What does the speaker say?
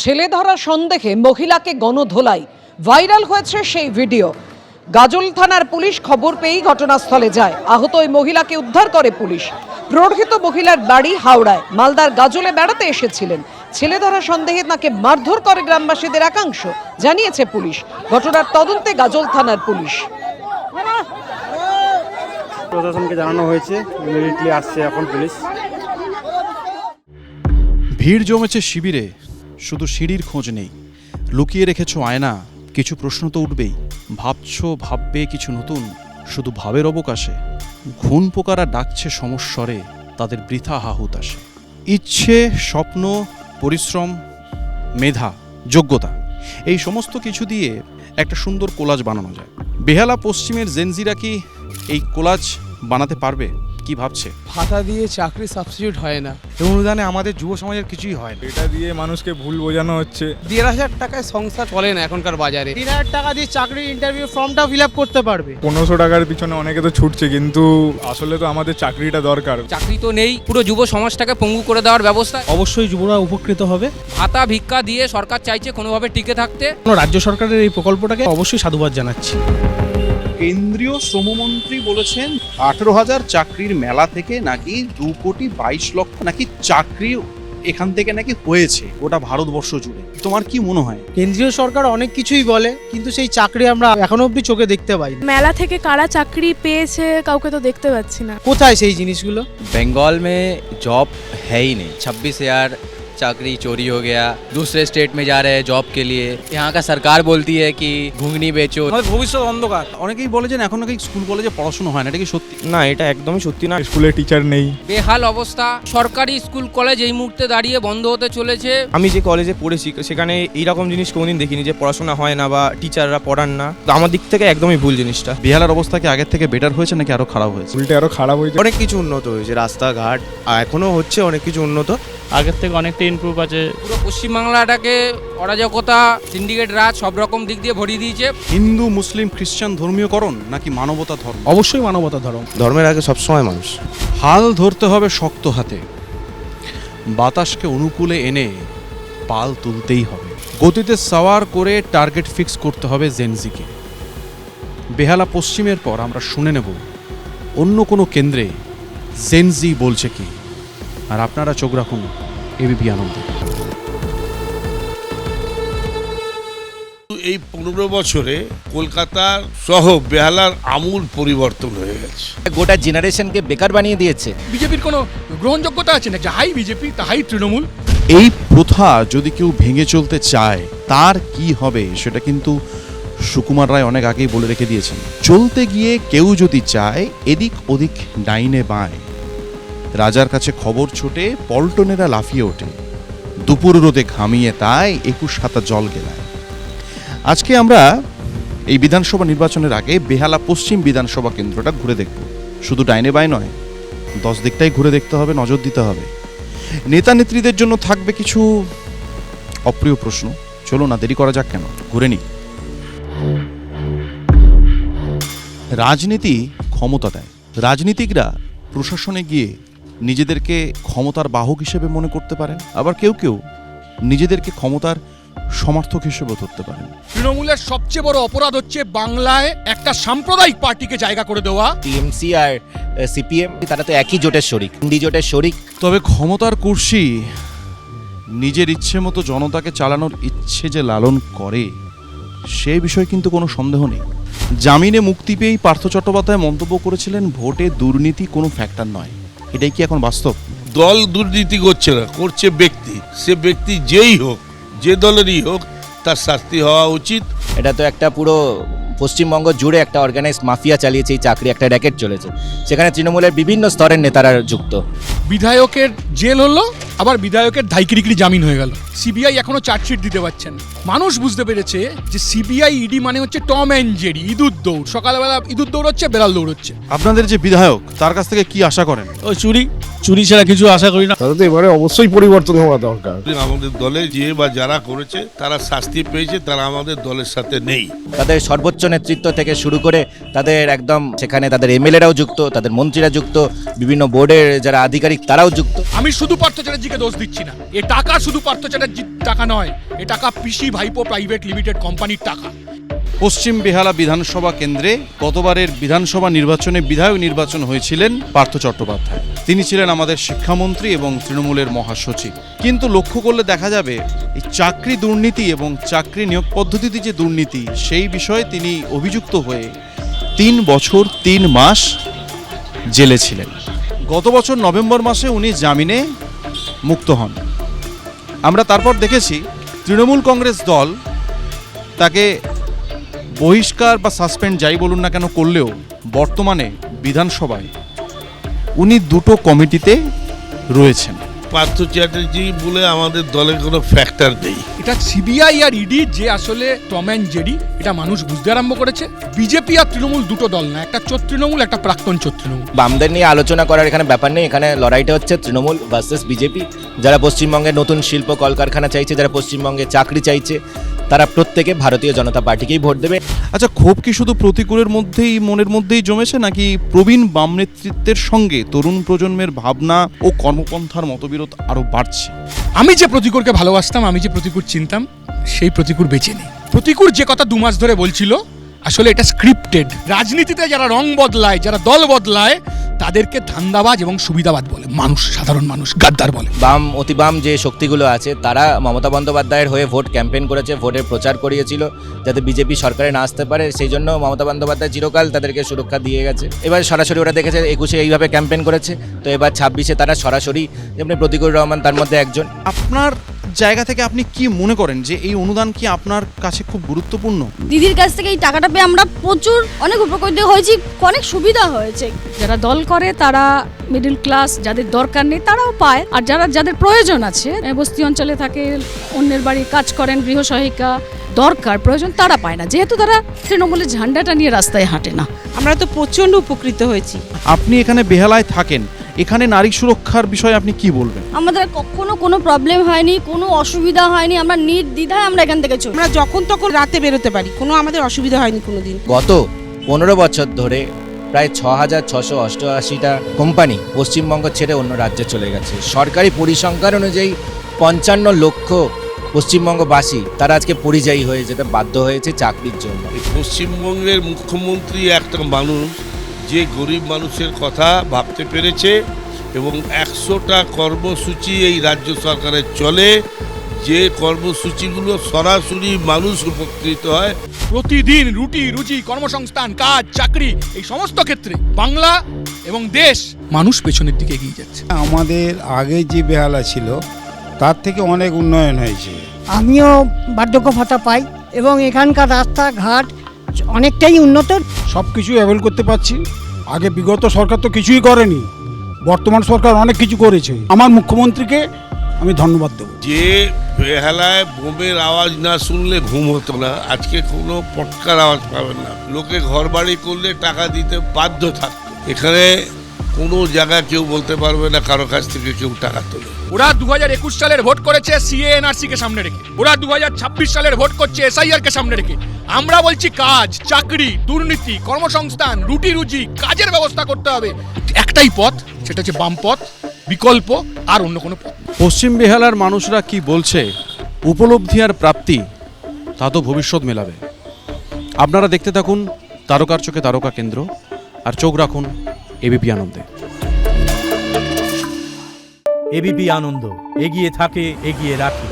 ছেলে ধরা সন্দেহে মহিলাকে গণধোলাই, ভাইরাল হয়েছে সেই ভিডিও। গাজল থানার পুলিশ খবর পেয়েই ঘটনাস্থলে যায়। আহত ওই মহিলাকে উদ্ধার করে পুলিশ। প্রহৃত মহিলার বাড়ি হাওড়ায়। মালদার গাজলে বেড়াতে এসেছিলেন। ছেলে ধরা সন্দেহে তাকে মারধর করে গ্রামবাসীদের একাংশ, জানিয়েছে পুলিশ। ঘটনার তদন্তে গাজল থানার পুলিশ। প্রশাসনকে জানানো হয়েছে, ইমিডিয়েটলি আসছে এখন পুলিশ। ভিড় জমেছে শিবিরে, শুধু সিঁড়ির খোঁজ নেই। লুকিয়ে রেখেছো আয়না, কিছু প্রশ্ন তো উঠবেই। ভাববে কিছু নতুন, শুধু ভাবের অবকাশে। ঘুণ পোকারা ডাকছে সমস্বরে, তাদের বৃথা হাহুতাশে। ইচ্ছে, স্বপ্ন, পরিশ্রম, মেধা, যোগ্যতা, এই সমস্ত কিছু দিয়ে একটা সুন্দর কোলাজ বানানো যায়। বেহালা পশ্চিমের জেনজিরা কি এই কোলাজ বানাতে পারবে? কি ভাবছে? ভাতা দিয়ে চাকরি সাবস্টিটিউট হয় না। এই অনুদানে আমাদের যুব সমাজের কিছুই হয় না। এটা দিয়ে মানুষকে ভুল বোঝানো হচ্ছে। 1,500 টাকায় সংসার চলে না এখনকার বাজারে। 3,000 টাকা দিয়ে চাকরির ইন্টারভিউ ফর্মটা ফিল আপ করতে পারবে। 1500 টাকার পিছনে অনেকে তো ছুটছে, কিন্তু আসলে তো আমাদের চাকরিটা দরকার। চাকরি তো নেই, পুরো যুব সমাজটাকে পঙ্গু করে দেওয়ার ব্যবস্থা। অবশ্যই যুবরা উপকৃত হবে। ভাতা ভিক্ষা দিয়ে সরকার চাইছে কোনোভাবে টিকে থাকতে। রাজ্য সরকারের এই প্রকল্পটাকে অবশ্যই সাধুবাদ জানাচ্ছি। কেন্দ্রীয় শ্রমমন্ত্রী বলেছেন 18,000 চাকরির মেলা থেকে নাকি 2,22,00,000 নাকি চাকরি এখান থেকে নাকি হয়েছে গোটা ভারতবর্ষ জুড়ে। তোমার কি মনে হয়? কেন্দ্রীয় সরকার অনেক কিছুই বলে, কিন্তু সেই চাকরি আমরা এখনো অবধি চোখে দেখতে পাই না। मेला থেকে কারা চাকরি পেয়েছে কাউকে তো দেখতে পাচ্ছি না। কোথায় সেই জিনিসগুলো? बंगाल में जॉब है ही नहीं। 26,000 चाकरी चोरी हो गया, दूसरे स्टेट में जा रहे हैं जॉब के लिए। यहाँ का सरकार बोलती है कि घुंगनी बेचो। ভবিষ্যৎ অন্ধকার। অনেকেই বলে যে এখন নাকি স্কুল কলেজে পড়াশোনা হয় না, এটা কি সত্যি? না, এটা একদমই সত্যি না। স্কুলে টিচার নেই। বেহাল অবস্থা। সরকারি স্কুল কলেজ এই মুহূর্তে দাঁড়িয়ে বন্ধ হতে চলেছে। আমি যে কলেজে পড়েছি সেখানে এইরকম জিনিস কোনোদিন দেখিনি যে পড়াশোনা হয় না বা টিচাররা পড়ান না। তো আমার দিক থেকে একদমই ভুল জিনিসটা। বেহালার অবস্থা কি আগের থেকে বেটার হয়েছে নাকি আরো খারাপ হয়েছে? উল্টে আরো খারাপ হয়েছে। অনেক কিছু উন্নত হয়েছে, রাস্তাঘাট এখনো হচ্ছে অনেক কিছু উন্নত। আগের থেকে অনেকটা ইমপ্রুভ আছে। পুরো পশ্চিমবাংলাটাকে অরাজকতা, সিন্ডিকেট রাজ সব রকম দিক দিয়ে ভরিয়ে দিয়েছে। হিন্দু, মুসলিম, খ্রিস্টান ধর্মীয়করণ নাকি মানবতা ধর্ম? অবশ্যই মানবতা ধর্ম। ধর্মের আগে সবসময় মানুষ। হাল ধরতে হবে শক্ত হাতে, বাতাসকে অনুকূলে এনে পাল তুলতেই হবে। গতিতে সাওয়ার করে টার্গেট ফিক্স করতে হবে জেনজিকে। বেহালা পশ্চিমের পর আমরা শুনে নেব অন্য কোনো কেন্দ্রে জেনজি বলছে কি। আর আপনারা চোখ রাখুন এবিপি আনন্দে। এই 15 বছরে কলকাতা সহ বেহালার আমূল পরিবর্তন হয়ে গেছে। গোটা জেনারেশনকে বেকার বানিয়ে দিয়েছে। বিজেপির কোনো গ্রহণযোগ্যতা আছে না? যাহাই বিজেপি তাহাই তৃণমূল। এই প্রথা যদি কেউ ভেঙে চলতে চায় তার কি হবে সেটা কিন্তু সুকুমার রায় অনেক আগেই বলে রেখে দিয়েছেন। চলতে গিয়ে কেউ যদি চায় এদিক ওদিক ডাইনে বাঁয়, রাজার কাছে খবর ছোটে পল্টনেরা লাফিয়ে ওঠে। দুপুর রোদে ঘামিয়ে তাই 21 হাতা জল গেলায়। আজকে আমরা এই বিধানসভা নির্বাচনের আগে বেহালা পশ্চিম বিধানসভা কেন্দ্রটা ঘুরে দেখব। শুধু ডাইনে বাঁয়ে নয়, 10 দিকটাই ঘুরে দেখতে হবে, নজর দিতে হবে। নেতা নেত্রীদের জন্য থাকবে কিছু অপ্রিয় প্রশ্ন। চলো না দেরি করা যাক, কেন ঘুরে নিই। রাজনীতি ক্ষমতা দেয়। রাজনীতিকরা প্রশাসনে গিয়ে নিজেদেরকে ক্ষমতার বাহক হিসেবে মনে করতে পারেন, আবার কেউ কেউ নিজেদেরকে ক্ষমতার সমর্থক হিসেবে ধরতে পারেন। তৃণমূলের সবচেয়ে বড় অপরাধ হচ্ছে বাংলায় একটা সাম্প্রদায়িক পার্টিকে জায়গা করে দেওয়া। টিএমসি আর সিপিএম তারা তো একই জোটের শরিক, হিন্দি জোটের শরিক। তবে ক্ষমতার কুর্সি নিজের ইচ্ছে মতো জনতাকে চালানোর ইচ্ছে যে লালন করে সে বিষয়ে কিন্তু কোনো সন্দেহ নেই। জামিনে মুক্তি পেয়েই পার্থ চট্টোপাধ্যায় মন্তব্য করেছিলেন, ভোটে দুর্নীতি কোনো ফ্যাক্টর নয়। এটাই কি এখন বাস্তব? দল দুর্নীতি করছে না, করছে ব্যক্তি। সে ব্যক্তি যেই হোক, যে দলেরই হোক, তার শাস্তি হওয়া উচিত। এটা তো একটা পুরো পশ্চিমবঙ্গ জুড়ে একটা অর্গানাইজড মাফিয়া চালিয়েছে এই চাকরি, একটা র্যাকেট চলেছে। সেখানে তৃণমূলের বিভিন্ন স্তরের নেতারা যুক্ত। বিধায়কের জেল হলো, আবার বিধায়কের ধাইকিরিকিরি জামিন হয়ে গেল। সিবিআই এখনো চার্জশিট দিতে পারছেন। মানুষ বুঝতে পেরেছে যে সিবিআই ইডি মানে হচ্ছে টম অ্যান্ড জেরি, ইঁদুর দৌড়। সকালবেলা ইঁদুর দৌড় হচ্ছে, বেড়াল দৌড় হচ্ছে। আপনাদের যে বিধায়ক তার কাছ থেকে কি আশা করেন? ও চুরি, চুরি ছাড়া কিছু আশা করি না। তাহলে তো এবারে অবশ্যই পরিবর্তন হওয়া দরকার। আমাদের দলে যে বা যারা করেছে তারা শাস্তি পেয়েছে, তারা আমাদের দলের সাথে নেই। তাদের সর্বোচ্চ নেতৃত্ব থেকে শুরু করে তাদের একদম সেখানে তাদের এমএলএরাও যুক্ত, তাদের মন্ত্রীরা যুক্ত, বিভিন্ন বোর্ডের যারা আধিকারিক তারাও যুক্ত। আমি শুধু পার্থ চ্যাটার্জিকে দোষ দিচ্ছি না, এ টাকা শুধু পার্থ চ্যাটার্জির টাকা নয়, এ টাকা পিসি ভাইপো প্রাইভেট লিমিটেড কোম্পানির টাকা। পশ্চিম বেহালা বিধানসভা কেন্দ্রে গতবারের বিধানসভা নির্বাচনে বিধায়ক নির্বাচন হয়েছিলেন পার্থ চট্টোপাধ্যায়। তিনি ছিলেন আমাদের শিক্ষামন্ত্রী এবং তৃণমূলের মহাসচিব। কিন্তু লক্ষ্য করলে দেখা যাবে এই চাকরি দুর্নীতি এবং চাকরি নিয়োগ পদ্ধতিতে যে দুর্নীতি, সেই বিষয়ে তিনি অভিযুক্ত হয়ে 3 বছর 3 মাস জেলে ছিলেন। গত বছর নভেম্বর মাসে উনি জামিনে মুক্ত হন। আমরা তারপর দেখেছি তৃণমূল কংগ্রেস দল তাকে বহিষ্কার বা সাসপেন্ড যাই বলুন না কেন করলেও বর্তমানে বিধানসভায় উনি 2টো কমিটিতে রয়েছেন। পার্থ চ্যাটার্জি বলে আমাদের দলে কোনো ফ্যাক্টর নেই। এটা সিবিআই আর ইডি যে আসলে টম অ্যান্ড জেরি, এটা মানুষ বুঝতে আরম্ভ করেছে। বিজেপি আর তৃণমূল দুটো দল না, একটা চোর তৃণমূল, একটা প্রাক্তন চোর তৃণমূল। বামদের নিয়ে আলোচনা করার এখানে ব্যাপার নেই, এখানে লড়াইটা হচ্ছে তৃণমূল ভার্সেস বিজেপি। যারা পশ্চিমবঙ্গে নতুন শিল্প কলকারখানা চাইছে, যারা পশ্চিমবঙ্গে চাকরি চাইছে, তারা প্রত্যেকে ভারতীয় জনতা পার্টিকেই ভোট দেবে। আচ্ছা, ক্ষোভ কি শুধু প্রতিকূলের মধ্যেই মনের মধ্যেই জমেছে, নাকি প্রবীণ বাম নেতৃত্বের সঙ্গে তরুণ প্রজন্মের ভাবনা ও কর্মপন্থার মতবিরোধ আরো বাড়ছে? আমি যে প্রতিকূলকে ভালোবাসতাম, আমি যে প্রতিকূল চিনতাম, সেই প্রতিকূল বেঁচে নেই। প্রতিকূল যে কথা 2 মাস ধরে বলছিল, আসলে এটা স্ক্রিপ্টেড। রাজনীতিতে যারা রং বদলায়, যারা দল বদলায়, তাদেরকে ধান্দাবাজ এবং সুবিধাবাদ বলে, মানুষ, সাধারণ মানুষ গাদ্দার বলে। বাম অতি বাম যে শক্তিগুলো আছে তারা মমতা বন্দ্যোপাধ্যায়ের হয়ে ভোট ক্যাম্পেইন করেছে, ভোটের প্রচার করিয়েছিল যাতে বিজেপি সরকারে না আসতে পারে। সেই জন্য মমতা বন্দ্যোপাধ্যায় চিরকাল তাদেরকে সুরক্ষা দিয়ে গেছে। এবার সরাসরি ওরা দেখেছে 21-এ এইভাবে ক্যাম্পেইন করেছে, তো এবার 26-এ তারা সরাসরি, যেমনি প্রতিকুল রহমান তার মধ্যে একজন। আপনার জায়গা থেকে আপনি কি মনে করেন যে এই অনুদান কি আপনার কাছে খুব গুরুত্বপূর্ণ? দিদির কাছ থেকে এই টাকাটা পেয়ে আমরা প্রচুর অনেক উপকৃত হয়েছি, অনেক সুবিধা হয়েছে। যারা দল করে তারা মিডল ক্লাস, যাদের দরকার নেই তারাও পায়, আর যাদের প্রয়োজন আছে, বস্তি অঞ্চলে থাকে, অন্যের বাড়ি কাজ করেন, গৃহসহায়িকা দরকার প্রয়োজন, তারা পায় না, যেহেতু তারা তৃণমূলের ঝান্ডাটা নিয়ে রাস্তায় হাঁটে না। আমরা তো প্রচন্ড উপকৃত হয়েছি। আপনি এখানে বেহালায় থাকেন, এখানে নারী সুরক্ষার বিষয়ে আপনি কি বলবেন? আমাদের কখনো কোনো প্রবলেম হয়নি, কোনো অসুবিধা হয়নি, আমরা নির্দ্বিধায় আমরা এখান থেকে চলি। আমরা যখন তখন রাতে বেরোতে পারি, কোনো আমাদের অসুবিধা হয়নি কোনোদিন। গত 15 বছর ধরে প্রায় 6,688টা কোম্পানি পশ্চিমবঙ্গ ছেড়ে অন্য রাজ্যে চলে গেছে। সরকারি পরিসংখ্যান অনুযায়ী 55 লক্ষ পশ্চিমবঙ্গবাসী তারা আজকে পরিযায়ী হয়ে যেতে বাধ্য হয়েছে চাকরির জন্য। পশ্চিমবঙ্গের মুখ্যমন্ত্রী একটা মানুষ যে গরিব মানুষের কথা ভাবতে পেরেছে, এবং 100টা কর্মসূচি এই রাজ্য সরকারের চলে, যে কর্মসূচিগুলো সরাসরি মানুষ উপকৃত হয়। প্রতিদিন রুটি রুজি, কর্মসংস্থান, কাজ, চাকরি, এই সমস্ত ক্ষেত্রে বাংলা এবং দেশ, মানুষ পেছনের দিকে এগিয়ে যাচ্ছে। আমাদের আগে যে বেহালা ছিল তার থেকে অনেক উন্নয়ন হয়েছে। আমিও বার্ধক্য ভাতা পাই এবং এখানকার রাস্তাঘাট অনেকটাই উন্নত। সব কিছু অ্যাভেল করতে পারছি। আগে বিগত সরকার তো কিছুই করেনি, বর্তমান সরকার অনেক কিছু করেছে। আমার মুখ্যমন্ত্রীকে আমি ধন্যবাদ দেব। যে বেহালায় বোমের আওয়াজ না শুনলে ঘুম হতো না, আজকে কোনো পটকার আওয়াজ পাবেন না। লোকে ঘর বাড়ি করলে টাকা দিতে বাধ্য থাকতো। এখানে কোনো জায়গায় কেউ বলতে পারবে না কারো কাছ থেকে কেউ টাকা তোলে। ওরা 2021 সালের ভোট করেছে সিএএনআরসি কে সামনে রেখে, ওরা 2026 সালের ভোট করছে এসআইআর কে সামনে রেখে। আমরা বলছি কাজ, চাকরি, দুর্নীতি, কর্মসংস্থান, রুটি রুজি, কাজের ব্যবস্থা করতে হবে। একটাই পথ, সেটা হচ্ছে বাম পথ, বিকল্প আর অন্য কোনো পথ। পশ্চিম বেহালার মানুষরা কি বলছে, উপলব্ধি আর প্রাপ্তি, তা তো ভবিষ্যৎ মেলাবে। আপনারা দেখতে থাকুন তারকার চোখে তারকা কেন্দ্র, আর চোখ রাখুন এবিপি আনন্দে। এবিপি আনন্দ, এগিয়ে থাকে, এগিয়ে রাখে।